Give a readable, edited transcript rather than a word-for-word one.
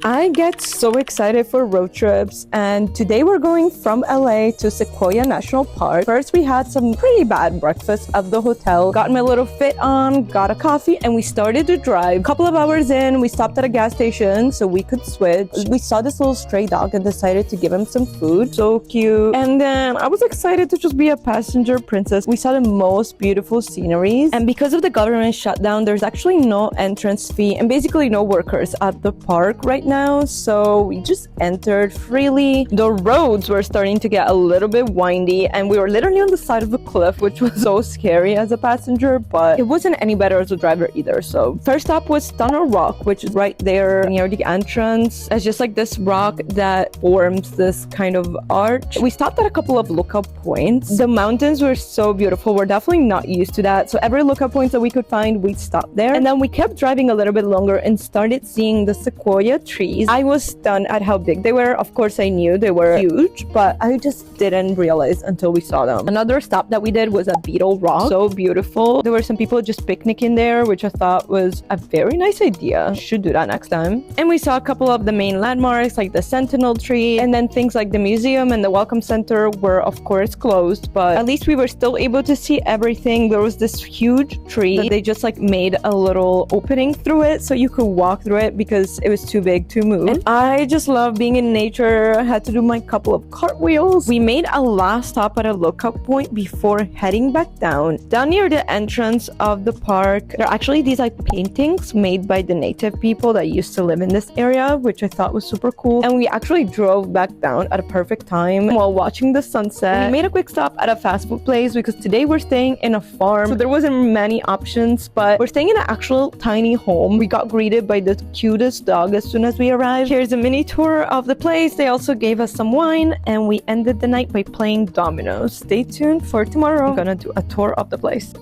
I get so excited for road trips, and today we're going from LA to Sequoia National Park. First, we had some pretty bad breakfast at the hotel, got my little fit on, got a coffee, and we started to drive. A couple of hours in, we stopped at a gas station so we could switch. We saw this little stray dog and decided to give him some food. So cute. And then I was excited to just be a passenger princess. We saw the most beautiful sceneries, and because of the government shutdown, there's actually no entrance fee and basically no workers at the park right now, so we just entered freely. The roads were starting to get a little bit windy, and we were literally on the side of a cliff, which was so scary as a passenger, but it wasn't any better as a driver either. So first stop was Stunner Rock, which is right there near the entrance. It's just like this rock that forms this kind of arch. We stopped at a couple of lookout points. The mountains were so beautiful. We're definitely not used to that, so every lookout point that we could find, we stopped there. And then we kept driving a little bit longer and started seeing the sequoia trees. I was stunned at how big they were. Of course, I knew they were huge, but I just didn't realize until we saw them. Another stop that we did was at Beetle Rock. So beautiful. There were some people just picnicking there, which I thought was a very nice idea. Should do that next time. And we saw a couple of the main landmarks like the Sentinel tree, and then things like the museum and the Welcome Center were of course closed, but at least we were still able to see everything. There was this huge tree that they just like made a little opening through it so you could walk through it because it was too big to move. And I just love being in nature. I had to do my couple of cartwheels. We made a last stop at a lookout point before heading back down. Down near the entrance of the park, there are actually these like paintings made by the native people that used to live in this area, which I thought was super cool. And we actually drove back down at a perfect time while watching the sunset. We made a quick stop at a fast food place because today we're staying in a farm, so there wasn't many options, but we're staying in an actual tiny home. We got greeted by the cutest dog as soon as we arrived. Here's a mini tour of the place. They also gave us some wine, and we ended the night by playing dominoes. Stay tuned for tomorrow. I'm gonna do a tour of the place.